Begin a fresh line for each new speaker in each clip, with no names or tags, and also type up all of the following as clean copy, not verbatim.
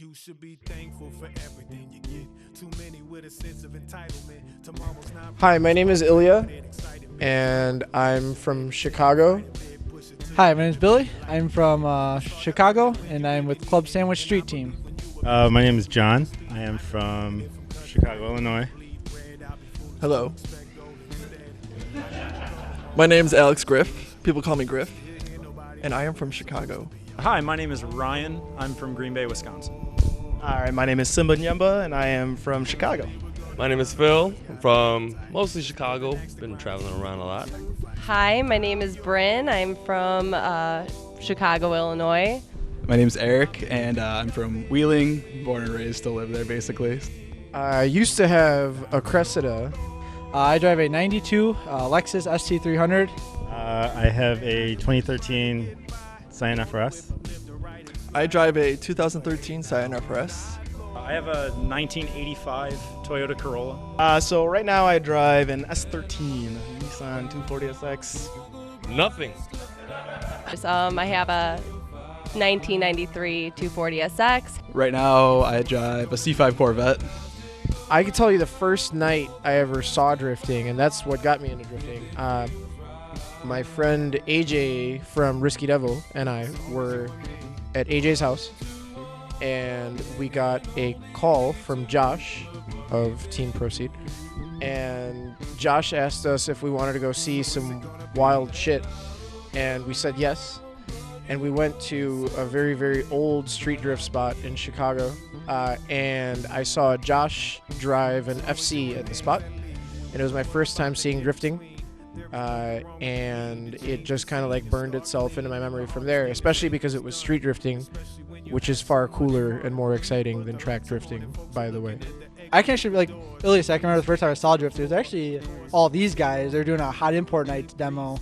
You should be thankful for everything you get. Too many with a sense of entitlement. Tomorrow's not.
Hi, my name is Ilya, and I'm from Chicago.
Hi, my name is Billy. I'm from Chicago, and I'm with Club Sandwich Street Team.
My name is John. I am from Chicago, Illinois.
Hello. My name's Alex Griff. People call me Griff. And I am from Chicago.
Hi, my name is Ryan. I'm from Green Bay, Wisconsin.
All right, my name is Simba Nyemba, and I am from Chicago.
My name is Phil. I'm from mostly Chicago. Been traveling around a lot.
Hi, my name is Bryn. I'm from Chicago, Illinois.
My name is Eric, and I'm from Wheeling, born and raised, still live there basically.
I used to have a Cressida.
I drive a 92 Lexus ST300.
I have a 2013 Scion FRS.
I drive a 2013 Scion FRS.
I have a 1985 Toyota Corolla.
So right now I drive an S13 Nissan 240SX.
Nothing.
I have a 1993 240SX.
Right now I drive a C5 Corvette.
I can tell you the first night I ever saw drifting, and that's what got me into drifting. My friend AJ from Risky Devil and I were at AJ's house, and we got a call from Josh of Team Proceed, and Josh asked us if we wanted to go see some wild shit, and we said yes, and we went to a very, very old street drift spot in Chicago, and I saw Josh drive an FC at the spot, and it was my first time seeing drifting. And it just kind of like burned itself into my memory from there, especially because it was street drifting, which is far cooler and more exciting than track drifting, by the way.
I can actually, like, Ilya, I can remember the first time I saw drift. It was actually all these guys. They're doing a hot import night demo,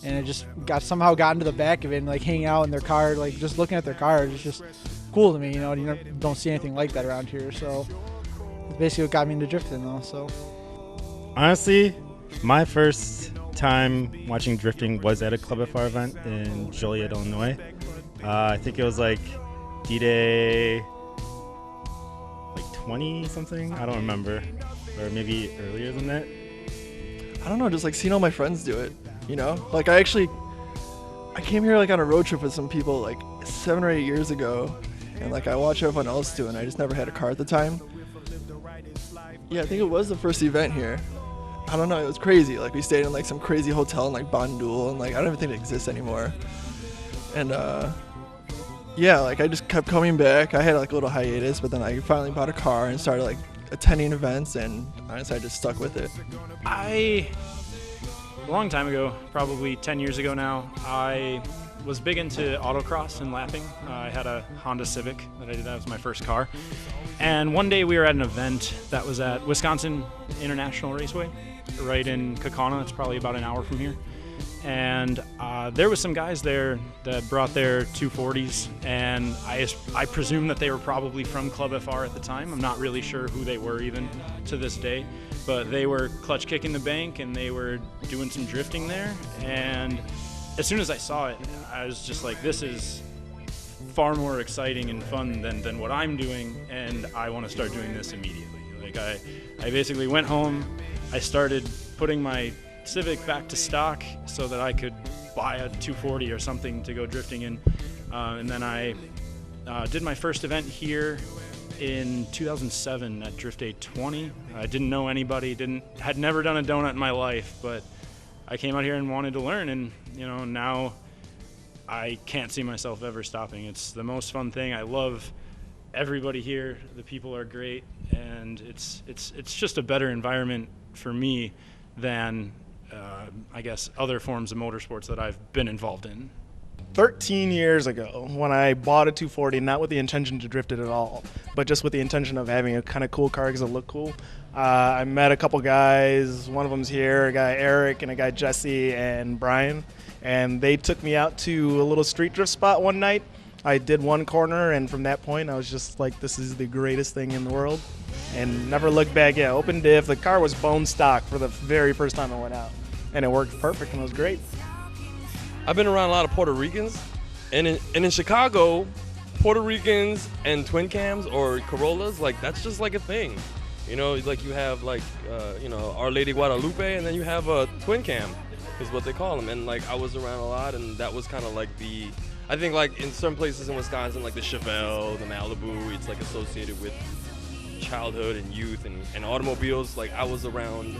and it just somehow got into the back of it and like hanging out in their car, like just looking at their cars. It's just cool to me, you know. You don't see anything like that around here, so it's basically what got me into drifting, though. So
Honestly, my first time watching drifting was at a Club FR event in Joliet, Illinois. I think it was like D-Day, like 20 something. I don't remember, or maybe earlier than that.
I don't know, just like seeing all my friends do it, you know? Like I came here like on a road trip with some people like 7 or 8 years ago, and like I watched everyone else do it, and I just never had a car at the time. Yeah, I think it was the first event here. I don't know, it was crazy. Like we stayed in like some crazy hotel in like Bandul, and like I don't even think it exists anymore. And yeah, like I just kept coming back. I had like a little hiatus, but then I finally bought a car and started like attending events, and honestly I just stuck with it.
A long time ago, probably 10 years ago now, I was big into autocross and lapping. I had a Honda Civic that I did. That was my first car. And one day we were at an event that was at Wisconsin International Raceway, right in Kaukauna. It's probably about an hour from here. And there was some guys there that brought their 240s, and I presume that they were probably from Club FR at the time. I'm not really sure who they were even to this day, but they were clutch kicking the bank and they were doing some drifting there. And as soon as I saw it, I was just like, this is far more exciting and fun than what I'm doing, and I want to start doing this immediately. Like I basically went home, I started putting my Civic back to stock so that I could buy a 240 or something to go drifting in, and then I did my first event here in 2007 at Drift Day 20. I didn't know anybody, had never done a donut in my life, but I came out here and wanted to learn, and you know, now I can't see myself ever stopping. It's the most fun thing. I love everybody here. The people are great, and it's just a better environment for me than I guess other forms of motorsports that I've been involved in.
13 years ago, when I bought a 240, not with the intention to drift it at all, but just with the intention of having a kind of cool car because it looked cool, I met a couple guys. One of them's here, a guy Eric and a guy Jesse and Brian, and they took me out to a little street drift spot one night. I did one corner, and from that point I was just like, this is the greatest thing in the world, and never looked back. Yeah, open diff. The car was bone stock for the very first time I went out, and it worked perfect, and it was great.
I've been around a lot of Puerto Ricans, and in Chicago, Puerto Ricans and twin cams or Corollas, like that's just like a thing. You know, like you have like, you know, Our Lady Guadalupe, and then you have a twin cam, is what they call them. And like I was around a lot, and that was kind of like I think like in some places in Wisconsin, like the Chevelle, the Malibu, it's like associated with childhood and youth and automobiles. Like I was around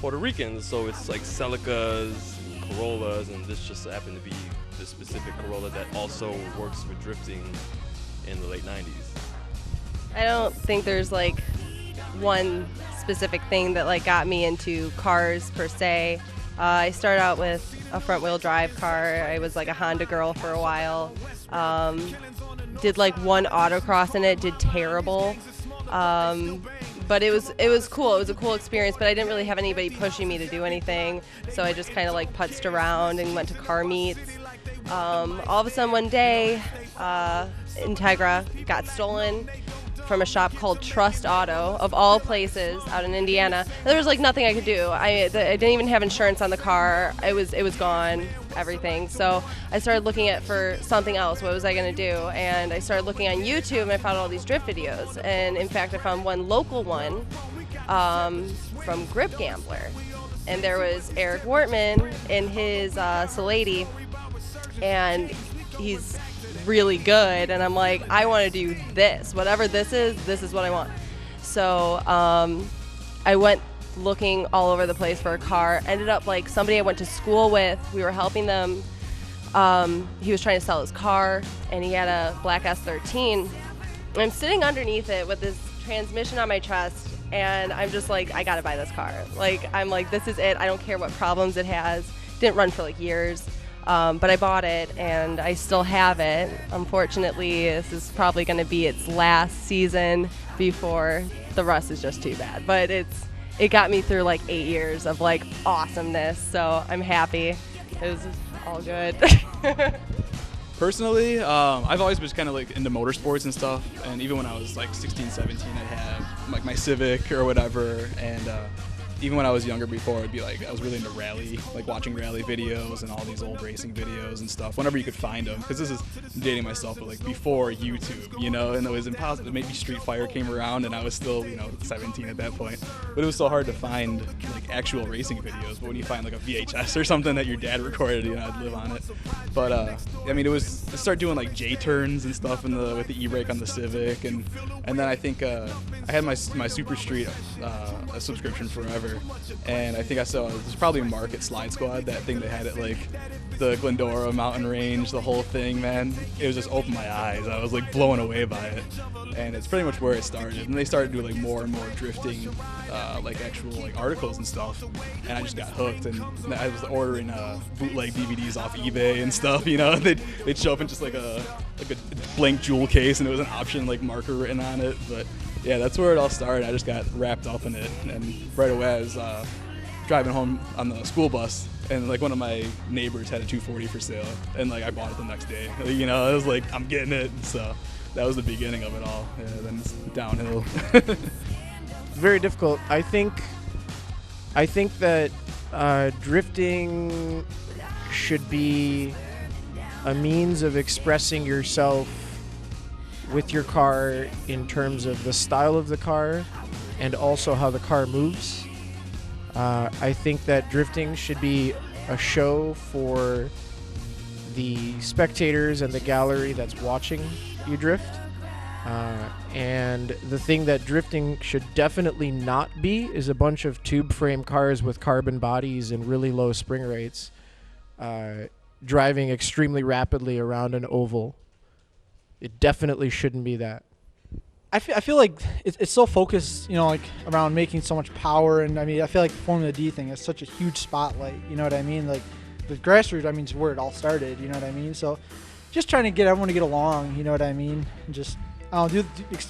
Puerto Ricans, so it's like Celicas, and Corollas, and this just happened to be the specific Corolla that also works with drifting in the late 90s.
I don't think there's like one specific thing that like got me into cars per se. I started out with a front wheel drive car. I was like a Honda girl for a while. Did like one autocross in it, did terrible. But it was cool. It was a cool experience, but I didn't really have anybody pushing me to do anything. So I just kind of like putzed around and went to car meets. All of a sudden one day, Integra got stolen from a shop called Trust Auto, of all places, out in Indiana. There was like nothing I could do. I didn't even have insurance on the car. It was gone, everything. So I started looking for something else. What was I going to do? And I started looking on YouTube, and I found all these drift videos. And in fact, I found one local one from Grip Gambler. And there was Eric Wortman in his Salady, and he's really good, and I'm like, I want to do this. Whatever this is what I want. So I went looking all over the place for a car. Ended up like somebody I went to school with. We were helping them. He was trying to sell his car, and he had a black S13. And I'm sitting underneath it with this transmission on my chest, and I'm just like, I gotta buy this car. Like, I'm like, this is it. I don't care what problems it has. Didn't run for like years. But I bought it, and I still have it. Unfortunately, this is probably going to be its last season before the rust is just too bad. But it got me through like 8 years of like awesomeness, so I'm happy. It was all good.
Personally, I've always been kind of like into motorsports and stuff, and even when I was like 16, 17, I'd have like my Civic or whatever, and even when I was younger before, it'd be like I was really into rally, like watching rally videos and all these old racing videos and stuff whenever you could find them, because this is dating myself, but like before YouTube, you know, and it was impossible. Maybe Street Fighter came around and I was still, you know, 17 at that point, but it was so hard to find like actual racing videos. But when you find like a VHS or something that your dad recorded, you know, I'd live on it. But I mean, I started doing like J turns and stuff with the e-brake on the Civic, and then I think I had my Super Street a subscription forever. And I think I saw, there's probably a Market Slide Squad, that thing that had it like the Glendora mountain range, the whole thing, man. It was just opened my eyes. I was like blown away by it. And it's pretty much where it started. And they started doing like more and more drifting, like actual like articles and stuff. And I just got hooked, and I was ordering bootleg DVDs off eBay and stuff, you know. They'd show up in just like a blank jewel case, and it was an option like marker written on it. But yeah, that's where it all started. I just got wrapped up in it, and right away I was driving home on the school bus, and like one of my neighbors had a 240 for sale, and like I bought it the next day. You know, I was like, I'm getting it. So that was the beginning of it all. Yeah, then it's downhill.
Very difficult. I think that drifting should be a means of expressing yourself with your car in terms of the style of the car and also how the car moves. I think that drifting should be a show for the spectators and the gallery that's watching you drift. And the thing that drifting should definitely not be is a bunch of tube frame cars with carbon bodies and really low spring rates driving extremely rapidly around an oval. It definitely shouldn't be that.
I feel like it's so focused, you know, like around making so much power, and I mean, I feel like the Formula D thing is such a huge spotlight. You know what I mean? Like the grassroots, I mean, is where it all started. You know what I mean? So just trying to get everyone to get along. You know what I mean? And just like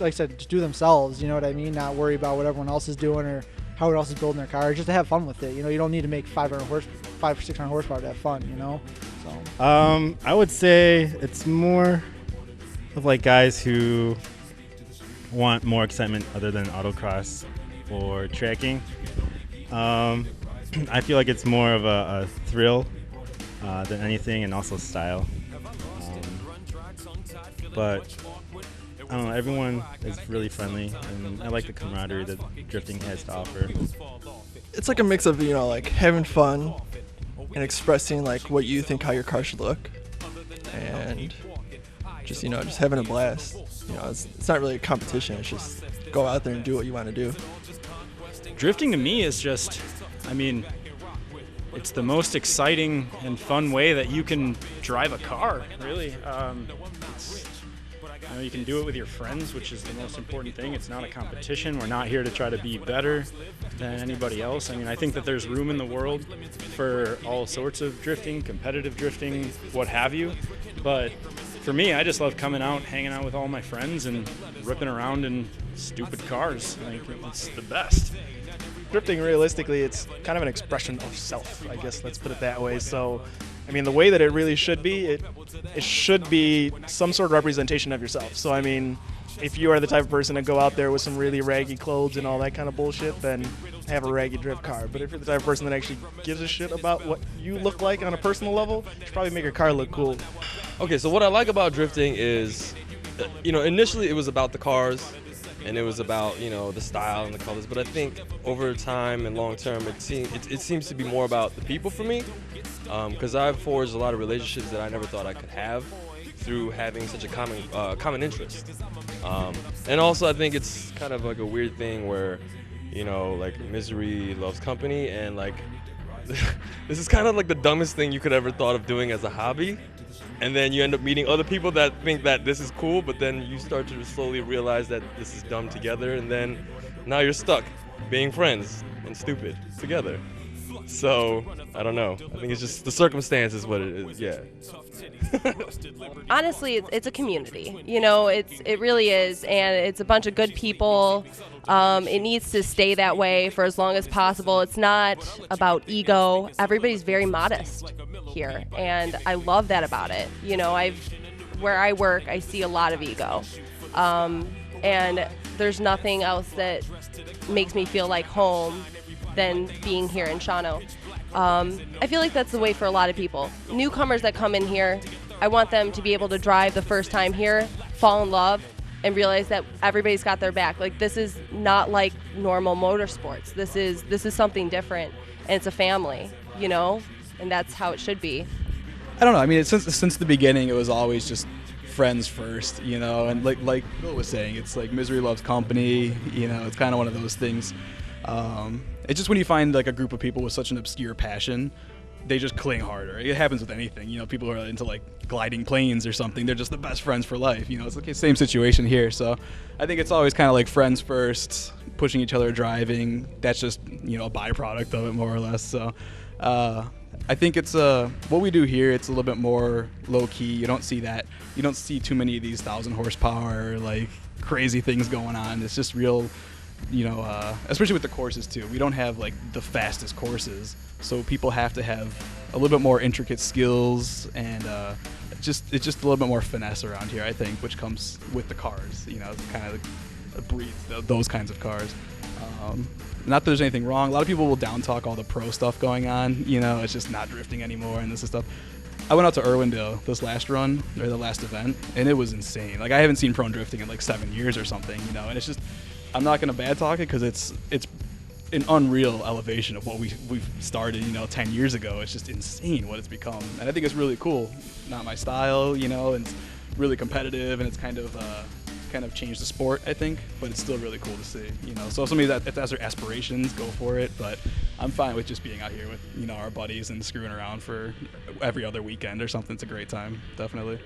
I said, just do themselves. You know what I mean? Not worry about what everyone else is doing or how everyone else is building their car. Just to have fun with it. You know, you don't need to make 500 or 600 horsepower to have fun. You know? So
I would say it's more of like guys who want more excitement other than autocross or tracking. I feel like it's more of a thrill than anything, and also style. but I don't know, everyone is really friendly, and I like the camaraderie that drifting has to offer.
It's like a mix of, like having fun and expressing like what you think how your car should look, and just just having a blast. It's not really a competition. It's just go out there and do what you want to do.
Drifting to me is just, it's the most exciting and fun way that you can drive a car, really. You can do it with your friends, which is the most important thing. It's not a competition. We're not here to try to be better than anybody else. I think that there's room in the world for all sorts of drifting, competitive drifting, what have you. But for me, I just love coming out, hanging out with all my friends and ripping around in stupid cars. It's the best.
Drifting, realistically, it's kind of an expression of self, I guess, let's put it that way. So, the way that it really should be, it should be some sort of representation of yourself. So, if you are the type of person to go out there with some really raggy clothes and all that kind of bullshit, then have a raggy drift car. But if you're the type of person that actually gives a shit about what you look like on a personal level, you should probably make your car look cool.
Okay, so what I like about drifting is, initially it was about the cars, and it was about the style and the colors. But I think over time and long term, it seems to be more about the people for me, because I've forged a lot of relationships that I never thought I could have through having such a common interest. And also I think it's kind of like a weird thing where like misery loves company, and like this is kind of like the dumbest thing you could ever thought of doing as a hobby. And then you end up meeting other people that think that this is cool, but then you start to slowly realize that this is dumb together, and then now you're stuck being friends and stupid together. So, I don't know. I think it's just the circumstance is what it is, yeah.
Honestly, it's a community. It really is, and it's a bunch of good people. It needs to stay that way for as long as possible. It's not about ego. Everybody's very modest here, and I love that about it. Where I work, I see a lot of ego, and there's nothing else that makes me feel like home than being here in Shawano. I feel like that's the way for a lot of people. Newcomers that come in here, I want them to be able to drive the first time here, fall in love, and realize that everybody's got their back. Like, this is not like normal motorsports. This is something different, and it's a family, and that's how it should be.
I don't know. Since the beginning, it was always just friends first, and like Bill was saying, it's like misery loves company. It's kind of one of those things. It's just when you find like a group of people with such an obscure passion, they just cling harder. It happens with anything. People are into like gliding planes or something. They're just the best friends for life. It's like the same situation here. So I think it's always kind of like friends first, pushing each other, driving. That's just, a byproduct of it, more or less. So I think it's what we do here. It's a little bit more low key. You don't see that. You don't see too many of these 1,000 horsepower, like crazy things going on. It's just real. Especially with the courses too. We don't have like the fastest courses, so people have to have a little bit more intricate skills, and it's just a little bit more finesse around here, I think, which comes with the cars. Kind of breeds those kinds of cars. Not that there's anything wrong. A lot of people will down talk all the pro stuff going on. It's just not drifting anymore and this is stuff. I went out to Irwindale this last run, or the last event, and it was insane. Like, I haven't seen prone drifting in like 7 years or something, and it's just, I'm not going to bad talk it because it's an unreal elevation of what we've started, 10 years ago. It's just insane what it's become. And I think it's really cool. Not my style, and it's really competitive, and it's kind of changed the sport, I think, but it's still really cool to see, So if somebody if that's their aspirations, go for it. But I'm fine with just being out here with, our buddies and screwing around for every other weekend or something. It's a great time, definitely.